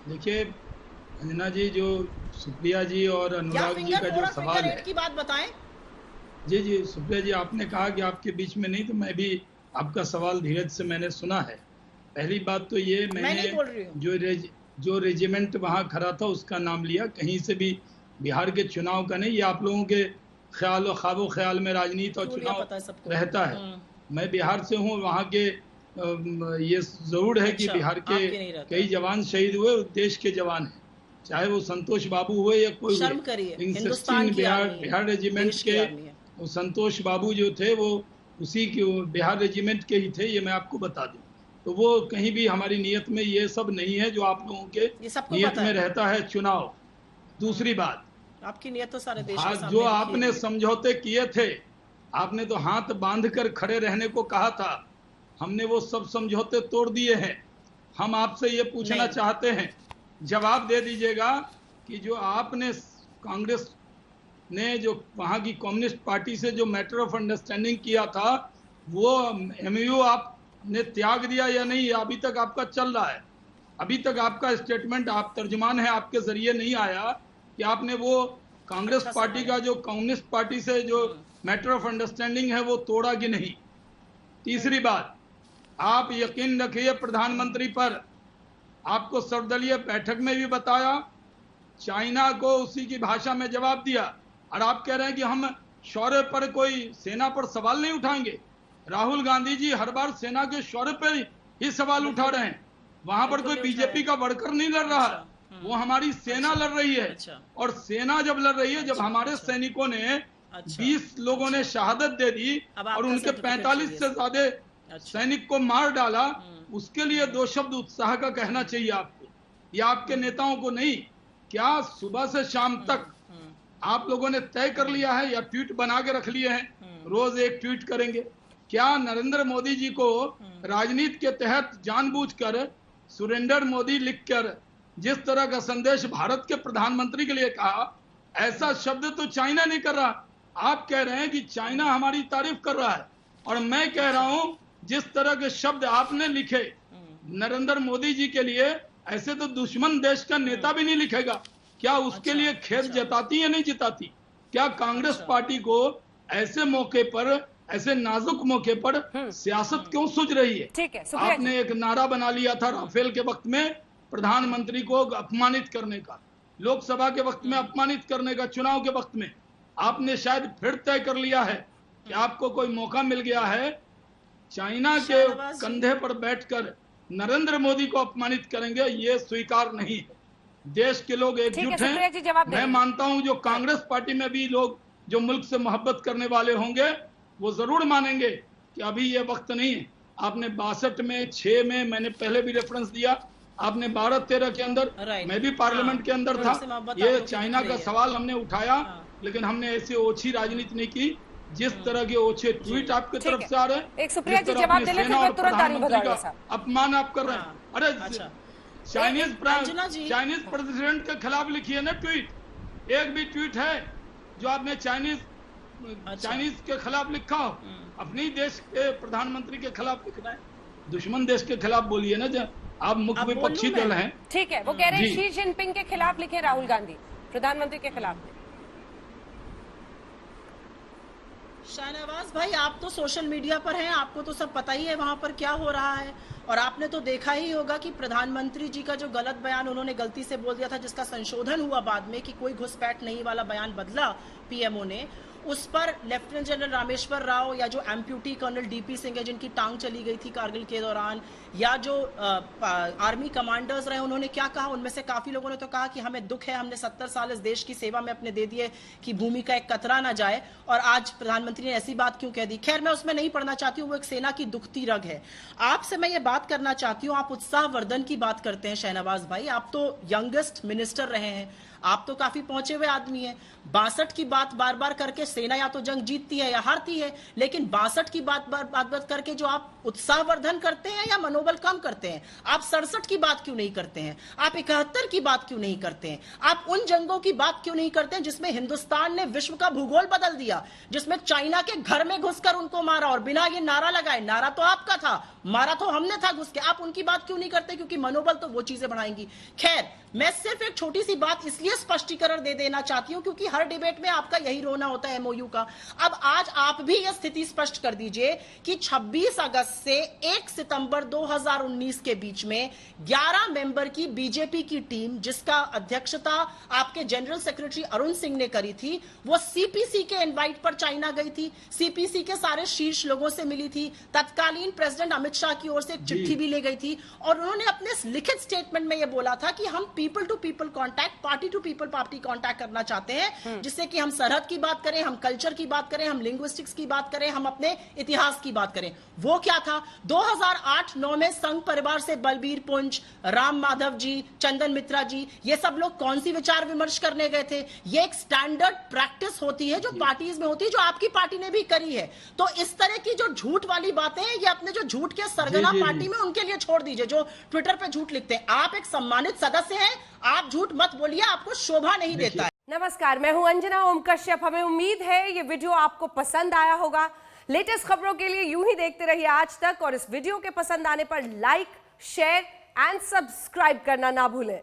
देखिए अंजना जी, जो सुप्रिया जी और या अनुराग जी फिंगर का फोर जो और सवाल फिंगर है। एट की बात बताएं। जी जी, सुप्रिया जी, आपने कहा कि आपके बीच में नहीं, तो मैं भी आपका सवाल धीरज से मैंने सुना है। पहली बात तो ये, मैं मैंने नहीं बोल रही हूँ। जो रेजिमेंट वहां खड़ा था उसका नाम लिया, कहीं से भी बिहार के चुनाव का नहीं। ये आप लोगों के ख्याल और ख्वाबो ख्याल में राजनीति और क्यों लिया चुनाव पता है सबको। रहता है। मैं बिहार से हूँ, वहाँ के ये जरूर है कि अच्छा, बिहार के आपके नहीं रहता कई है। जवान शहीद हुए, उस देश के जवान हैं, चाहे वो संतोष बाबू हुए या कोई हुए। शर्म करिए, लेकिन हिंदुस्तान 16 की बिहार आर्मी है, बिहार रेजिमेंट देश की के आर्मी है। वो संतोष बाबू जो थे, वो उसी के वो बिहार रेजिमेंट के ही थे, ये मैं आपको बता दूं। तो वो कहीं भी हमारी नियत में ये सब नहीं है जो आप लोगों के ये सबको नियत पता में है। रहता है चुनाव। दूसरी बात, आपकी नियत तो सारे देश के भाग जो सामने दिखी आपने हुई है। समझौते किए थे, आपने तो हाथ बांध कर खड़े रहने को कहा था। हमने वो सब समझौते तोड़ दिए हैं। हम आपसे ये पूछना नहीं। चाहते हैं, जवाब दे दीजिएगा कि जो आपने कांग्रेस ने जो वहां की कम्युनिस्ट पार्टी से जो मैटर ऑफ अंडरस्टैंडिंग किया था, वो एमयू आपने त्याग दिया या नहीं, या अभी तक आपका चल रहा है? अभी तक आपका स्टेटमेंट, आप तर्जुमान है, आपके जरिए नहीं आया कि आपने वो कांग्रेस अच्छा पार्टी सवाल है। का जो कम्युनिस्ट पार्टी से जो मैटर ऑफ अंडरस्टैंडिंग है वो तोड़ा कि नहीं। तीसरी बात, आप यकीन रखिए प्रधानमंत्री पर, आपको सर्वदलीय बैठक में भी बताया, चाइना को उसी की भाषा में जवाब दिया, और आप कह रहे हैं कि हम शौर्य पर, कोई सेना पर सवाल नहीं उठाएंगे। राहुल गांधी जी हर बार सेना के शौर्य पर ही सवाल उठा बिल्कुल रहे नहीं, हैं। वहां पर बिल्कुल कोई नहीं उठाया। बीजेपी का वर्कर नहीं लड़ रहा है, अच्छा। वो हमारी सेना अच्छा। लड़ रही है। अच्छा। और सेना जब लड़ रही है, जब अच्छा। हमारे अच्छा। सैनिकों ने अच्छा। 20 लोगों ने अच्छा। शहादत दे दी अब और आपका उनके सर्टिफिकेट 45 चाहिए से सर। ज्यादा अच्छा। सैनिक को मार डाला, उसके लिए हम्म। दो शब्द उत्साह का कहना चाहिए आपको, या आपके नेताओं को नहीं। क्या सुबह से शाम तक हम्म। आप लोगों ने तय कर लिया है, या ट्वीट बना के रख लिए हैं, रोज एक ट्वीट करेंगे? क्या नरेंद्र मोदी जी को राजनीति के तहत जानबूझकर सुरेंद्र मोदी लिखकर जिस तरह का संदेश भारत के प्रधानमंत्री के लिए कहा, ऐसा शब्द तो चाइना नहीं कर रहा। आप कह रहे हैं कि चाइना हमारी तारीफ कर रहा है, और मैं कह रहा हूं जिस तरह के शब्द आपने लिखे नरेंद्र मोदी जी के लिए, ऐसे तो दुश्मन देश का नेता भी नहीं लिखेगा। क्या उसके अच्छा। लिए खेद अच्छा। जताती या नहीं जताती? क्या कांग्रेस अच्छा। पार्टी को ऐसे मौके पर, ऐसे नाजुक मौके पर सियासत क्यों सूझ रही है? ठीक है सुप्रिया जी। आपने एक नारा बना लिया था राफेल के वक्त में, प्रधानमंत्री को अपमानित करने का, लोकसभा के वक्त में अपमानित करने का, चुनाव के वक्त में। आपने शायद फिर तय कर लिया है कि आपको कोई मौका मिल गया है, चाइना के शाहनवाज जी। कंधे पर बैठकर नरेंद्र मोदी को अपमानित करेंगे, ये स्वीकार नहीं है। देश के लोग ठीक है एकजुट सुप्रिया हैं। जी जवाब दे मैं दीजिए। मानता हूं जो कांग्रेस पार्टी में भी लोग जो मुल्क से मोहब्बत करने वाले होंगे, वो जरूर मानेंगे कि अभी ये वक्त नहीं है। आपने 62 में, 6 में, मैंने पहले भी रेफरेंस दिया, आपने 12-13 के अंदर, राइट। मैं भी पार्लियामेंट के अंदर था, हमसे मोहब्बत आप ये लोग की चाइना दिख का रही है। सवाल हमने उठाया। हाँ। लेकिन हमने ऐसी ओछी राजनीति नहीं की जिस तरह के ओछे ट्वीट आपकी ठीक तरफ है, से आ रहे हैं, एक सुप्रिया जिस जी तरह जवाब अपनी दे ले, फिर सेना मैं और तुरंत आरिफ प्रधानमंत्री भदौरिया का साहब। अपमान आप कर रहे हैं। हाँ। अरे अच्छा। अंजना जी। चाइनीज प्रेसिडेंट के खिलाफ लिखी है ना ट्वीट, एक भी ट्वीट है जो आपने चाइनीज के खिलाफ लिखा हो? अपने ही देश के प्रधानमंत्री के खिलाफ लिखना है? दुश्मन देश के खिलाफ बोलिए ना, जब आप मुख्य अब बोलूं विपक्षी मैं? दल हैं। ठीक है, वो कह रहे हैं जी। शी जिनपिंग के खिलाफ लिखे राहुल गांधी, प्रधानमंत्री के खिलाफ नहीं। शाहनवाज भाई, आप तो सोशल मीडिया पर हैं, आपको तो सब पता ही है वहां पर क्या हो रहा है। और आपने तो देखा ही होगा कि प्रधानमंत्री जी का जो गलत बयान उन्होंने गलती से बोल दिया था, जिसका संशोधन हुआ बाद में कि कोई घुसपैठ नहीं वाला बयान बदला पीएमओ ने, उस पर लेफ्टिनेंट जनरल रामेश्वर राव या जो एम्प्यूटी कर्नल डीपी सिंह है जिनकी टांग चली गई थी कारगिल के दौरान, या जो आर्मी कमांडर्स रहे, उन्होंने क्या कहा? उनमें से काफी लोगों ने तो कहा कि हमें दुख है, हमने 70 साल इस देश की सेवा में अपने दे दिए कि भूमि का एक कतरा ना जाए, और आज प्रधानमंत्री ने ऐसी बात क्यों कह दी? खैर, मैं उसमें नहीं पढ़ना चाहती हूँ, वो एक सेना की दुखती रग है। आपसे मैं ये बात करना चाहती हूँ, आप उत्साहवर्धन की बात करते हैं शहनवाज भाई, आप तो यंगेस्ट मिनिस्टर रहे हैं, आप तो काफी पहुंचे हुए आदमी हैं। 62 की बात बार बार करके सेना या तो जंग जीतती है या हारती है, लेकिन 62 की बात करके जो आप उत्साहवर्धन करते हैं या मनोबल कम करते हैं, आप 67 की बात क्यों नहीं करते हैं, आप 71 की बात क्यों नहीं करते हैं, आप उन जंगों की बात क्यों नहीं करते हैं जिसमें हिंदुस्तान ने विश्व का भूगोल बदल दिया, जिसमें चाइना के घर में घुसकर उनको मारा और बिना ये नारा लगाए, नारा तो आपका था, मारा तो हमने था घुस के, आप उनकी बात क्यों नहीं करते? क्योंकि मनोबल तो वो चीजें बढ़ाएंगी। खैर, मैं सिर्फ एक छोटी सी बात इसलिए स्पष्टीकरण दे देना चाहती हूं क्योंकि हर डिबेट में आपका यही रोना होता है एमओयू का। अब आज आप भी यह स्थिति स्पष्ट कर दीजिए कि 26 अगस्त से 1 सितंबर 2019 के बीच में 11 मेंबर की बीजेपी की टीम, जिसका अध्यक्षता आपके जनरल सेक्रेटरी अरुण सिंह ने करी थी, वो सीपीसी के इनवाइट पर चाइना गई थी, सीपीसी के सारे शीर्ष लोगों से मिली थी, तत्कालीन प्रेसिडेंट अमित शाह की ओर से एक चिट्ठी भी ले गई थी और उन्होंने अपने लिखित स्टेटमेंट में यह बोला था कि हम people to people contact, party to people party contact करना चाहते हैं, जिससे कि हम सरहद की बात करें, हम कल्चर की बात करें, हम लिंग्विस्टिक्स की बात करें, हम अपने इतिहास की बात करें। वो क्या था? 2008-9 में संघ परिवार से बलबीर पुंज, राम माधव जी, चंदन मित्रा जी, ये सब लोग कौन सी विचार विमर्श करने गए थे? ये एक स्टैंडर्ड प्रैक्टिस होती है जो पार्टीज में होती है, जो आपकी पार्टी ने भी करी है। तो इस तरह की जो झूठ वाली बातें हैं, ये अपने जो झूठ के सरगना पार्टी में उनके लिए छोड़ दीजिए, जो ट्विटर पे झूठ लिखते हैं। आप एक सम्मानित सदस्य हैं, आप झूठ मत बोलिए, आपको शोभा नहीं देता है। नमस्कार, मैं हूं अंजना ओम कश्यप। हमें उम्मीद है ये वीडियो आपको पसंद आया होगा। लेटेस्ट खबरों के लिए यूं ही देखते रहिए आज तक और इस वीडियो के पसंद आने पर लाइक, शेयर एंड सब्सक्राइब करना ना भूलें।